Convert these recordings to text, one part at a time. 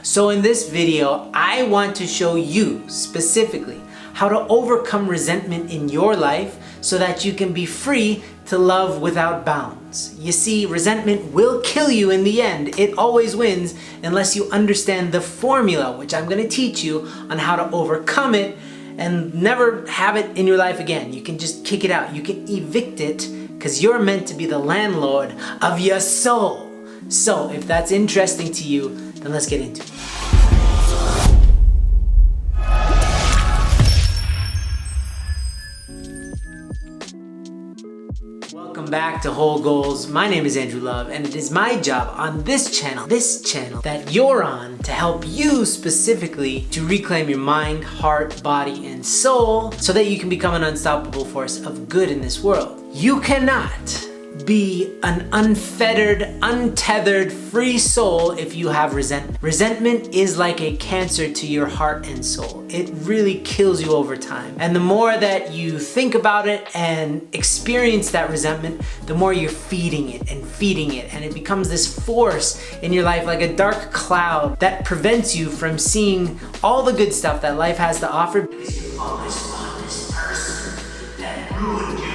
So in this video, I want to show you specifically how to overcome resentment in your life so that you can be free to love without bounds. You see, resentment will kill you in the end. It always wins unless you understand the formula, which I'm going to teach you on how to overcome it and never have it in your life again. You can just kick it out. You can evict it because you're meant to be the landlord of your soul. So if that's interesting to you, then let's get into it. Welcome back to Whole Goals. My name is Andrew Love, and it is my job on this channel that you're on to help you specifically to reclaim your mind, heart, body, and soul so that you can become an unstoppable force of good in this world. You cannot be an unfettered, untethered, free soul if you have resentment. Resentment is like a cancer to your heart and soul. It really kills you over time. And the more that you think about it and experience that resentment, the more you're feeding it, and it becomes this force in your life like a dark cloud that prevents you from seeing all the good stuff that life has to offer because you focus on this person that ruined your life.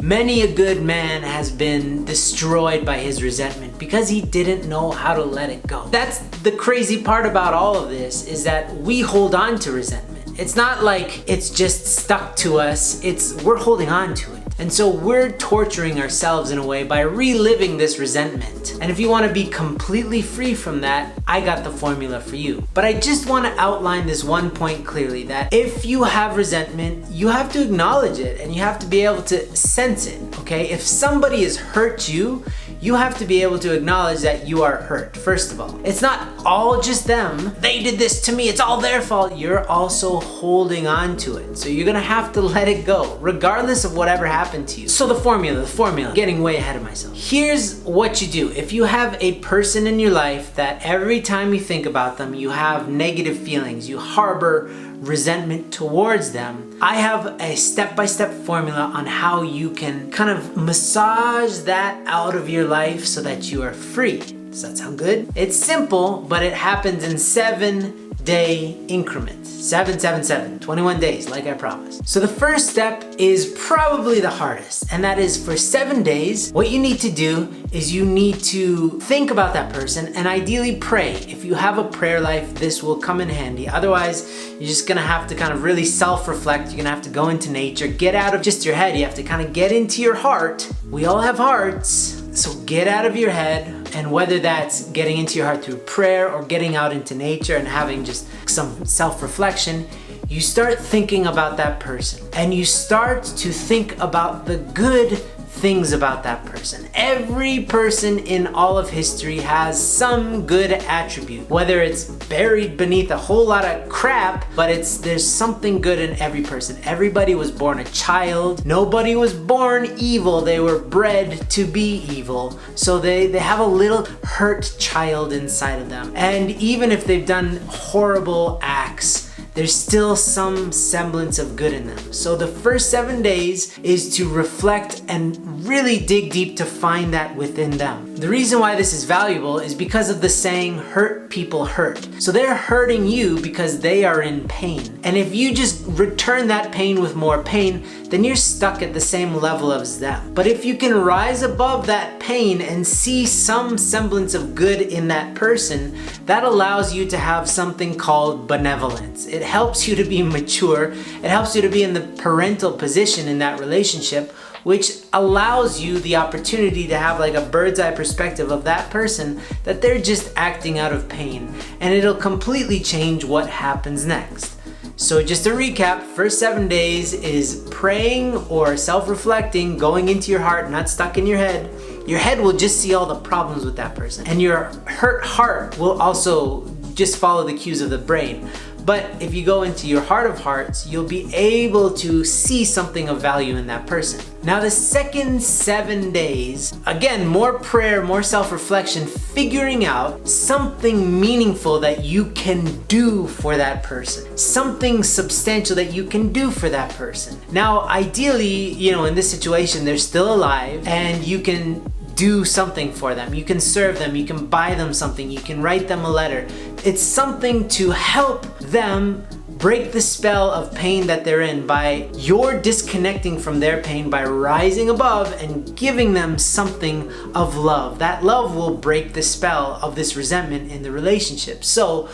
Many a good man has been destroyed by his resentment because he didn't know how to let it go. That's the crazy part about all of this, is that we hold on to resentment. It's not like it's just stuck to us, we're holding on to it. And so we're torturing ourselves in a way by reliving this resentment. And if you want to be completely free from that, I got the formula for you. But I just want to outline this one point clearly, that if you have resentment, you have to acknowledge it and you have to be able to sense it, okay? If somebody has hurt you, you have to be able to acknowledge that you are hurt, first of all. It's not all just them. They did this to me. It's all their fault. You're also holding on to it. So you're gonna have to let it go, regardless of whatever happened to you. So the formula, getting way ahead of myself. Here's what you do. If you have a person in your life that every time you think about them, you have negative feelings, you harbor resentment towards them, I have a step-by-step formula on how you can kind of massage that out of your life so that you are free. Does that sound good? It's simple, but it happens in 7-day increments. 21 days, like I promised. So the first step is probably the hardest, and that is for 7 days, what you need to do is you need to think about that person and ideally pray. If you have a prayer life, this will come in handy. Otherwise, you're just gonna have to kind of really self-reflect. You're gonna have to go into nature, get out of just your head. You have to kind of get into your heart. We all have hearts, so get out of your head. And whether that's getting into your heart through prayer or getting out into nature and having just some self-reflection, you start thinking about that person and you start to think about the good things about that person. Every person in all of history has some good attribute, whether it's buried beneath a whole lot of crap, but there's something good in every person. Everybody was born a child. Nobody was born evil. They were bred to be evil. So they have a little hurt child inside of them. And even if they've done horrible acts, there's still some semblance of good in them. So the first 7 days is to reflect and really dig deep to find that within them. The reason why this is valuable is because of the saying, hurt people hurt. So they're hurting you because they are in pain. And if you just return that pain with more pain, then you're stuck at the same level as them. But if you can rise above that pain and see some semblance of good in that person, that allows you to have something called benevolence. It helps you to be mature. It helps you to be in the parental position in that relationship, which allows you the opportunity to have like a bird's eye perspective of that person, that they're just acting out of pain, and it'll completely change what happens next. So just to recap, first 7 days is praying or self-reflecting, going into your heart, not stuck in your head. Your head will just see all the problems with that person, and your hurt heart will also just follow the cues of the brain. But if you go into your heart of hearts, you'll be able to see something of value in that person. Now the second 7 days, again, more prayer, more self-reflection, figuring out something meaningful that you can do for that person. Something substantial that you can do for that person. Now, ideally, in this situation, they're still alive and you can do something for them. You can serve them, you can buy them something, you can write them a letter. It's something to help them break the spell of pain that they're in by your disconnecting from their pain by rising above and giving them something of love. That love will break the spell of this resentment in the relationship. So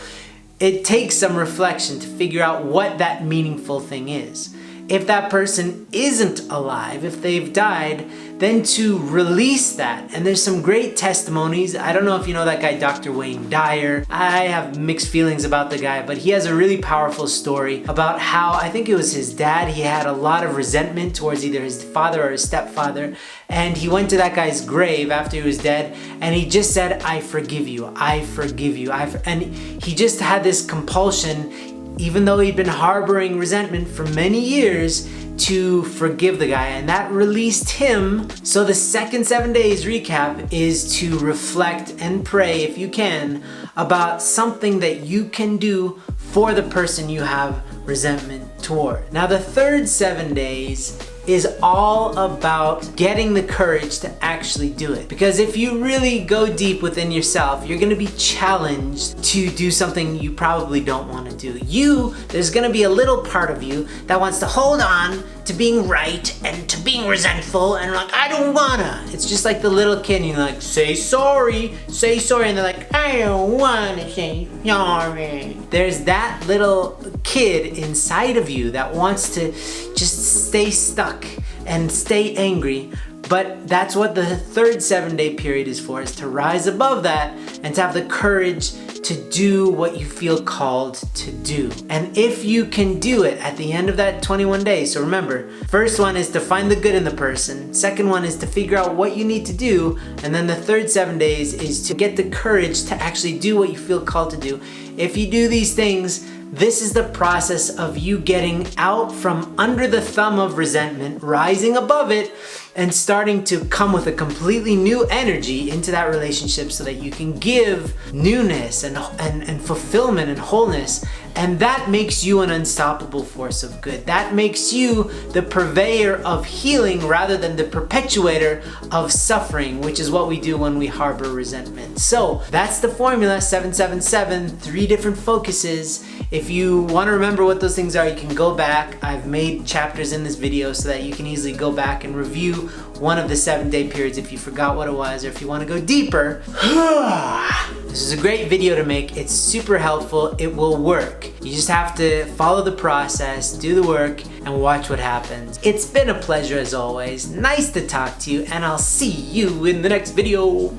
it takes some reflection to figure out what that meaningful thing is. If that person isn't alive, if they've died, then to release that. And there's some great testimonies. I don't know if you know that guy, Dr. Wayne Dyer. I have mixed feelings about the guy, but he has a really powerful story about how, I think it was his dad, he had a lot of resentment towards either his father or his stepfather. And he went to that guy's grave after he was dead, and he just said, I forgive you, I forgive you. And he just had this compulsion, even though he'd been harboring resentment for many years, to forgive the guy, and that released him. So the second 7 days recap is to reflect and pray, if you can, about something that you can do for the person you have resentment toward. Now the third 7 days is all about getting the courage to actually do it. Because if you really go deep within yourself, you're gonna be challenged to do something you probably don't want to do. There's gonna be a little part of you that wants to hold on to being right and to being resentful and like, I don't wanna. It's just like the little kid, and you're like, say sorry, and they're like, I don't wanna say sorry. There's that little kid inside of you that wants to just stay stuck and stay angry. But that's what the third 7 day period is for, is to rise above that and to have the courage to do what you feel called to do. And if you can do it at the end of that 21 days, so remember, first one is to find the good in the person, second one is to figure out what you need to do, and then the third 7 days is to get the courage to actually do what you feel called to do. If you do these things, this is the process of you getting out from under the thumb of resentment, rising above it, and starting to come with a completely new energy into that relationship so that you can give newness and fulfillment and wholeness. And that makes you an unstoppable force of good. That makes you the purveyor of healing rather than the perpetuator of suffering, which is what we do when we harbor resentment. So that's the formula, 777, 3 different focuses. If you want to remember what those things are, you can go back. I've made chapters in this video so that you can easily go back and review one of the 7 day periods if you forgot what it was, or if you want to go deeper. This is a great video to make. It's super helpful. It will work. You just have to follow the process, do the work, and watch what happens. It's been a pleasure as always. Nice to talk to you, and I'll see you in the next video.